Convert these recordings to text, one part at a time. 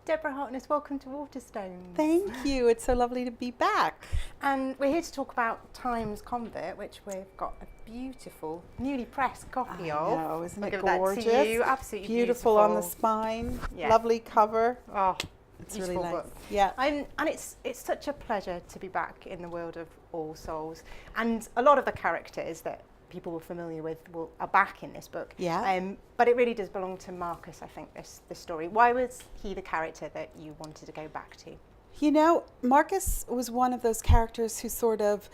Deborah Harkness, welcome to Waterstones. Thank you. It's so lovely to be back. And we're here to talk about Time's Convert, which we've got a beautiful, newly pressed copy of. I know, isn't I'll it give gorgeous? That to you. Absolutely beautiful on the spine. Yeah. Lovely cover. Oh, it's really nice. Book. Yeah. And it's such a pleasure to be back in the world of All Souls. And a lot of the characters that people were familiar with are back in this book. Yeah. But it really does belong to Marcus, I think, this story. Why was he the character that you wanted to go back to? You know, Marcus was one of those characters who sort of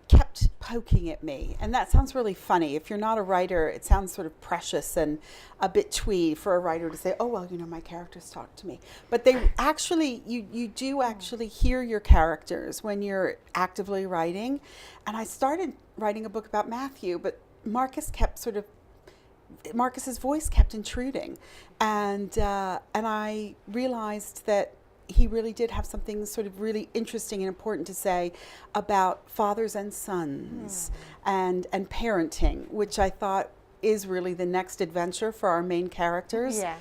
kept poking at me. And that sounds really funny. If you're not a writer, it sounds sort of precious and a bit twee for a writer to say, oh, well, you know, my characters talk to me. But they actually, you do actually hear your characters when you're actively writing. And I started writing a book about Matthew, but Marcus's voice kept intruding. And I realized that he really did have something sort of really interesting and important to say about fathers and sons and parenting, which I thought is really the next adventure for our main characters. Yes.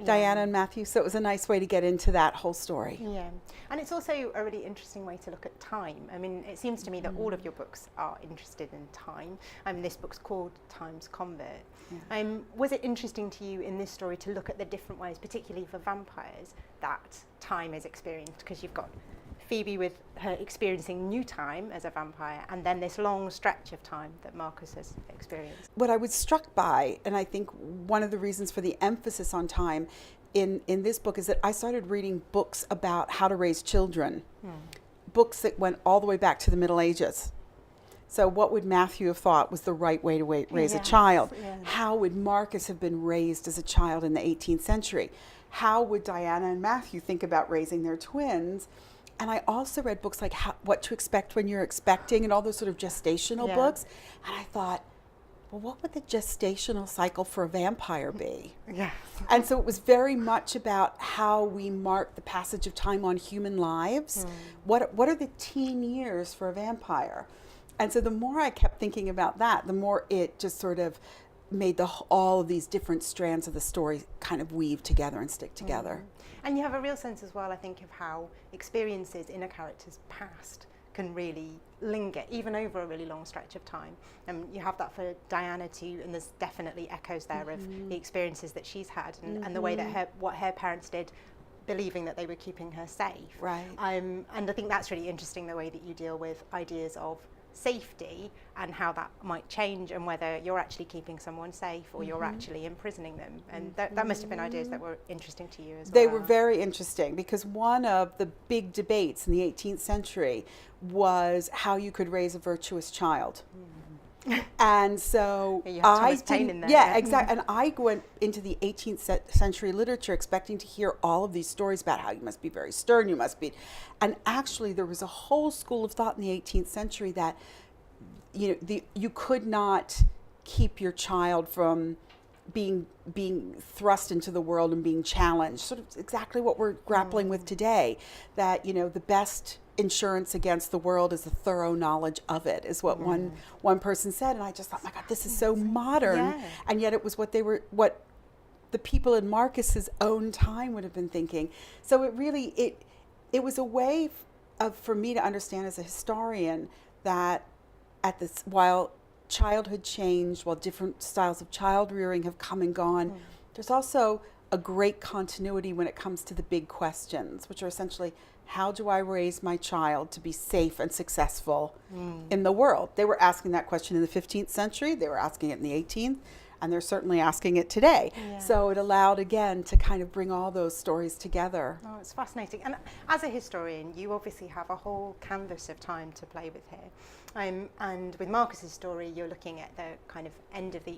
Diana and Matthew, so it was a nice way to get into that whole story. Yeah, and it's also a really interesting way to look at time. I mean, it seems to me that all of your books are interested in time. This book's called Time's Convert. Yeah. Was it interesting to you in this story to look at the different ways, particularly for vampires, that time is experienced? Because you've got Phoebe with her experiencing new time as a vampire, and then this long stretch of time that Marcus has experienced. What I was struck by, and I think one of the reasons for the emphasis on time in this book, is that I started reading books about how to raise children, books that went all the way back to the Middle Ages. So what would Matthew have thought was the right way to raise a child? Yeah. How would Marcus have been raised as a child in the 18th century? How would Diana and Matthew think about raising their twins? And I also read books like What to Expect When You're Expecting and all those sort of gestational books. And I thought, well, what would the gestational cycle for a vampire be? Yeah. And so it was very much about how we mark the passage of time on human lives. What are the teen years for a vampire? And so the more I kept thinking about that, the more it just sort of made all of these different strands of the story kind of weave together and stick together. And you have a real sense as well, I think, of how experiences in a character's past can really linger, even over a really long stretch of time. You have that for Diana too, and there's definitely echoes there of the experiences that she's had and the way that what her parents did, believing that they were keeping her safe. Right. And I think that's really interesting, the way that you deal with ideas of safety and how that might change, and whether you're actually keeping someone safe or you're actually imprisoning them. And that must have been ideas that were interesting to you as well. They were very interesting, because one of the big debates in the 18th century was how you could raise a virtuous child. And so you have Thomas Paine in there. Yeah, exactly. And I went into the 18th century literature expecting to hear all of these stories about how you must be very stern, you must be. And actually there was a whole school of thought in the 18th century that you could not keep your child from being thrust into the world and being challenged. Sort of exactly what we're grappling with today. That the best insurance against the world is a thorough knowledge of it, is what one person said, and I just thought, my God, this is so modern, and yet it was what the people in Marcus's own time would have been thinking. So it really it was a way for me to understand as a historian that while childhood changed, while different styles of child rearing have come and gone, there's also a great continuity when it comes to the big questions, which are essentially, how do I raise my child to be safe and successful in the world? They were asking that question in the 15th century, they were asking it in the 18th, and they're certainly asking it today. Yeah. So it allowed, again, to kind of bring all those stories together. Oh, it's fascinating. And as a historian, you obviously have a whole canvas of time to play with here. And with Marcus's story, you're looking at the kind of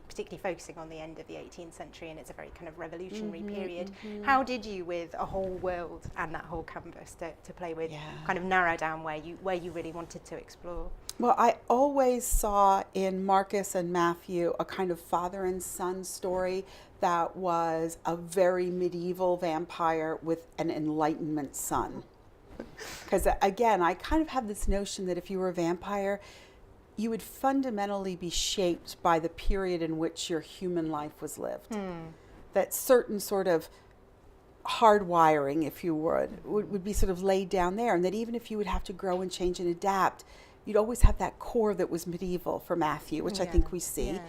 particularly focusing on the end of the 18th century, and it's a very kind of revolutionary period. How did you, with a whole world and that whole canvas to play with, kind of narrow down where you really wanted to explore? Well, I always saw in Marcus and Matthew a kind of father and son story that was a very medieval vampire with an Enlightenment son. Because again, I kind of have this notion that if you were a vampire, you would fundamentally be shaped by the period in which your human life was lived. That certain sort of hard wiring, if you would be sort of laid down there, and that even if you would have to grow and change and adapt, you'd always have that core that was medieval for Matthew, which I think we see.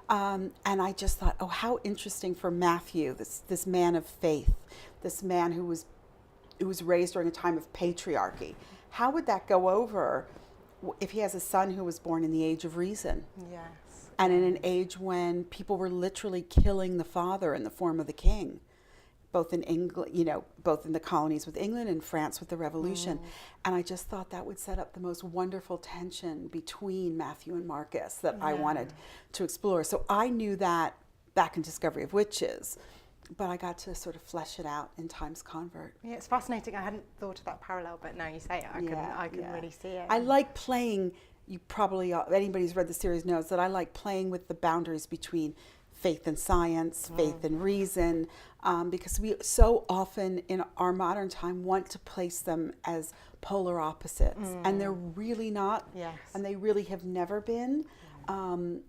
And I just thought, oh, how interesting for Matthew, this man of faith, this man who was raised during a time of patriarchy. How would that go over if he has a son who was born in the age of reason? Yes. And in an age when people were literally killing the father in the form of the king, both in England, both in the colonies with England and France with the Revolution. And I just thought that would set up the most wonderful tension between Matthew and Marcus that I wanted to explore. So I knew that back in Discovery of Witches, but I got to sort of flesh it out in Time's Convert. Yeah, it's fascinating. I hadn't thought of that parallel, but now you say it, I can really see it. I like playing. You probably, anybody who's read the series knows that I like playing with the boundaries between faith and science, faith and reason, because we so often in our modern time want to place them as polar opposites, and they're really not, and they really have never been, and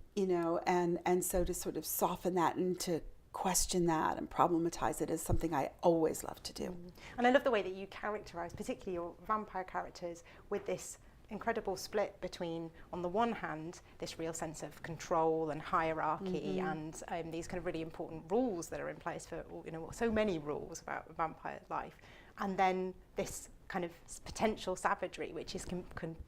so to sort of soften that and to question that and problematize it is something I always love to do. And I love the way that you characterize, particularly your vampire characters, with this incredible split between, on the one hand, this real sense of control and hierarchy and these kind of really important rules that are in place for, so many rules about vampire life, and then this kind of potential savagery, which is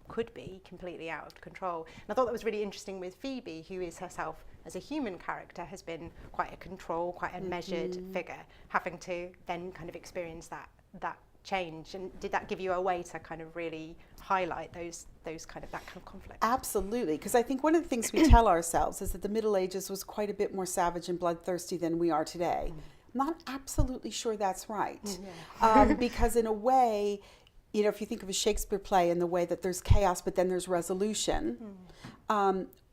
could be completely out of control. And I thought that was really interesting with Phoebe, who is herself, as a human character, has been quite a control, quite a measured figure, having to then kind of experience that change. And did that give you a way to kind of really highlight that kind of conflict? Absolutely, because I think one of the things we tell ourselves is that the Middle Ages was quite a bit more savage and bloodthirsty than we are today. I'm not absolutely sure that's right, because in a way, if you think of a Shakespeare play in the way that there's chaos but then there's resolution,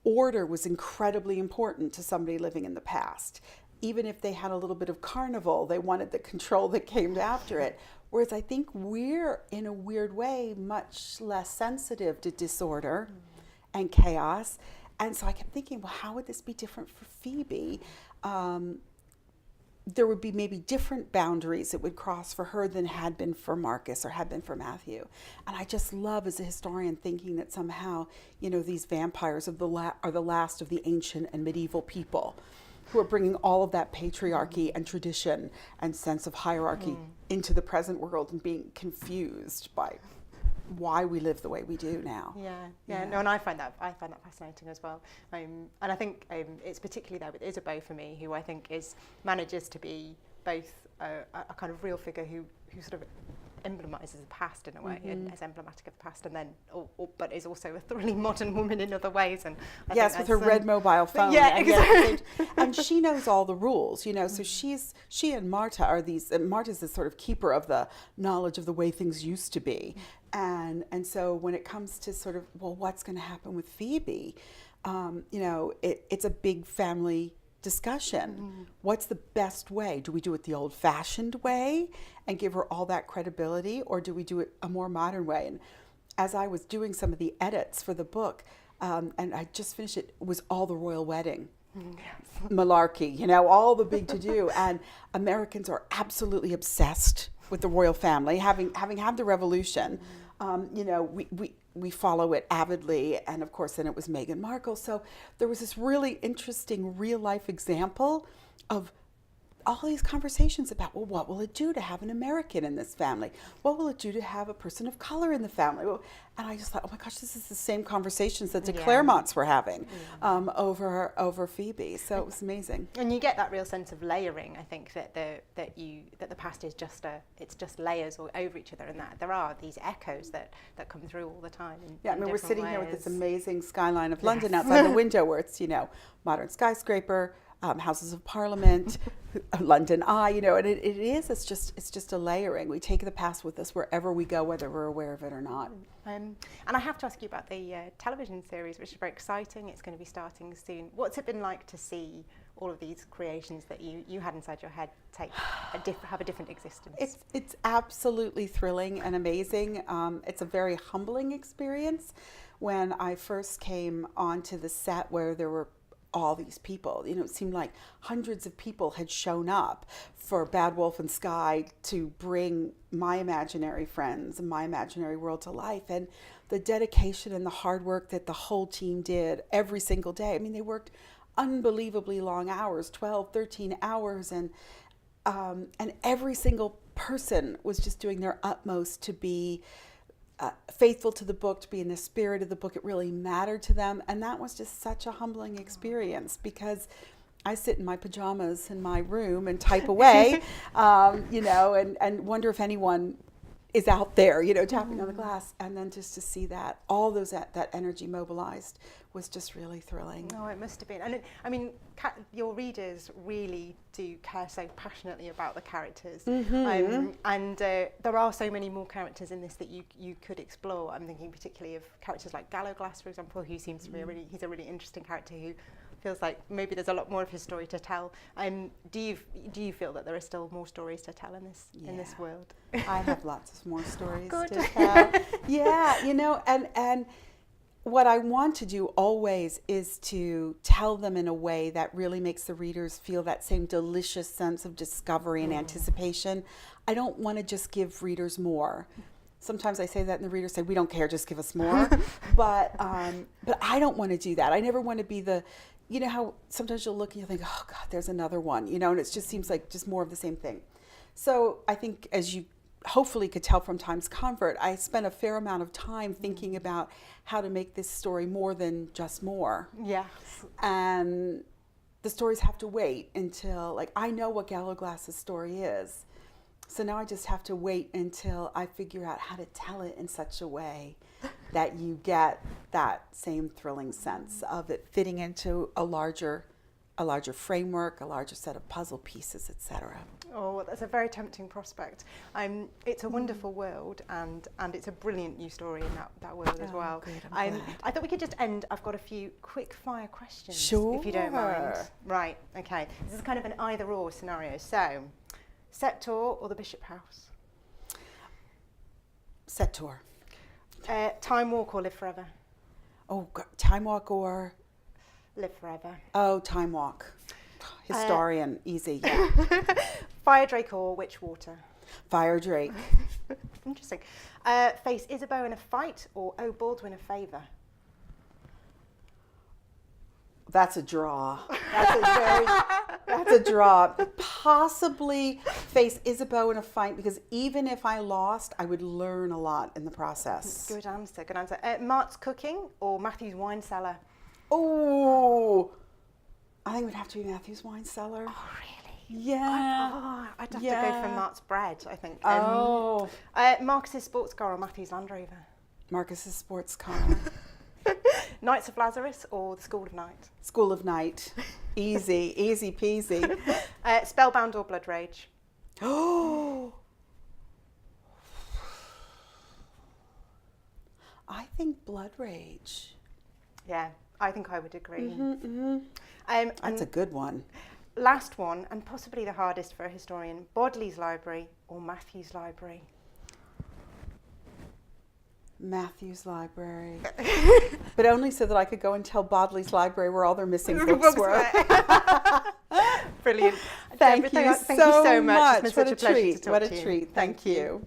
order was incredibly important to somebody living in the past. Even if they had a little bit of carnival, they wanted the control that came after it. Whereas I think we're, in a weird way, much less sensitive to disorder and chaos. And so I kept thinking, well, how would this be different for Phoebe? There would be maybe different boundaries it would cross for her than had been for Marcus or had been for Matthew. And I just love, as a historian, thinking that somehow, these vampires are the last of the ancient and medieval people who are bringing all of that patriarchy and tradition and sense of hierarchy into the present world and being confused by why we live the way we do now. No, and I find that fascinating as well. And I think it's particularly there with Isabeau for me, who I think manages to be both a kind of real figure who sort of emblemizes the past in a way, and is emblematic of the past, and then but is also a thoroughly modern woman in other ways. And I yes, with her red mobile phone. Yeah, exactly. And she knows all the rules, so she and Marta are these. Marta's this sort of keeper of the knowledge of the way things used to be, and so when it comes to sort of, well, what's going to happen with Phoebe, it's a big family discussion. What's the best way? Do we do it the old-fashioned way and give her all that credibility, or do we do it a more modern way? And as I was doing some of the edits for the book, and I just finished it, was all the royal wedding. Malarkey, all the big to-do. And Americans are absolutely obsessed with the royal family. Having had the revolution, we follow it avidly, and of course then it was Meghan Markle. So there was this really interesting real life example of all these conversations about, well, what will it do to have an American in this family? What will it do to have a person of color in the family? Well, and I just thought, oh my gosh, this is the same conversations that the Claremonts were having over Phoebe. So it was amazing. And you get that real sense of layering. I think that the past is just layers all over each other, and that there are these echoes that come through all the time. We're sitting here with this amazing skyline of London outside the window, where it's modern skyscraper, Houses of Parliament, London Eye, and it's just a layering. We take the past with us wherever we go, whether we're aware of it or not. And I have to ask you about the television series, which is very exciting. It's going to be starting soon. What's it been like to see all of these creations that you had inside your head have a different existence? It's absolutely thrilling and amazing. It's a very humbling experience. When I first came onto the set, where there were all these people. You know, it seemed like hundreds of people had shown up for Bad Wolf and Sky to bring my imaginary friends and my imaginary world to life. And the dedication and the hard work that the whole team did every single day. I mean, they worked unbelievably long hours, 12, 13 hours. And every single person was just doing their utmost to be faithful to the book, to be in the spirit of the book. It really mattered to them. And that was just such a humbling experience, because I sit in my pajamas in my room and type away, you know, and wonder if anyone is out there, you know, tapping on the glass. And then just to see that, all those, that energy mobilized was just really thrilling. Oh, it must have been. And I mean, your readers really do care so passionately about the characters. And there are so many more characters in this that you could explore. I'm thinking particularly of characters like Gallowglass, for example, who seems to be he's a really interesting character who feels like maybe there's a lot more of his story to tell. Do you feel that there are still more stories to tell in this world? I have lots of more stories Good. to tell. Yeah, you know, and what I want to do always is to tell them in a way that really makes the readers feel that same delicious sense of discovery and anticipation. I don't want to just give readers more. Sometimes I say that and the readers say, we don't care, just give us more. But I don't want to do that. I never want to be the, you know how sometimes you'll look and you'll think, oh God, there's another one, you know, and it just seems like just more of the same thing. So I think, as you hopefully could tell from Time's Convert, I spent a fair amount of time thinking about how to make this story more than just more. Yes. And the stories have to wait until, like, I know what Gallowglass's story is. So now I just have to wait until I figure out how to tell it in such a way that you get that same thrilling sense of it fitting into a larger framework, a larger set of puzzle pieces, etc. Oh, that's a very tempting prospect. It's a wonderful world, and it's a brilliant new story in that world as well. Good, I'm glad. I thought we could just end. I've got a few quick fire questions, Sure. if you don't mind. Right, okay. This is kind of an either or scenario. So, set tour or the Bishop House? Set tour. Time Walk or Live Forever? Oh, God, Time Walk or? Live Forever. Oh, Time Walk. Historian, easy, yeah. Fire Drake or Witch Water? Fire Drake. Interesting. Face Isabeau in a fight or owe Baldwin a favour? That's a draw. That's a draw. Possibly face Isabeau in a fight, because even if I lost, I would learn a lot in the process. Good answer, good answer. Mart's Cooking or Matthew's Wine Cellar? Oh, I think it would have to be Matthew's Wine Cellar. Oh, really? Yeah. I'd have to go for Mart's Bread, I think. Marcus's Sports Car or Matthew's Land Rover? Marcus's Sports Car. Knights of Lazarus or the School of Night? School of Night. Easy peasy. Spellbound or Blood Rage? Oh, I think Blood Rage. Yeah, I think I would agree. That's a good one. Last one, and possibly the hardest for a historian, Bodley's Library or Matthew's Library? Matthew's Library. But only so that I could go and tell Bodley's Library where all their missing books were. Brilliant. Thank you so much. It's been such a pleasure to talk What a to you. treat. Thank you.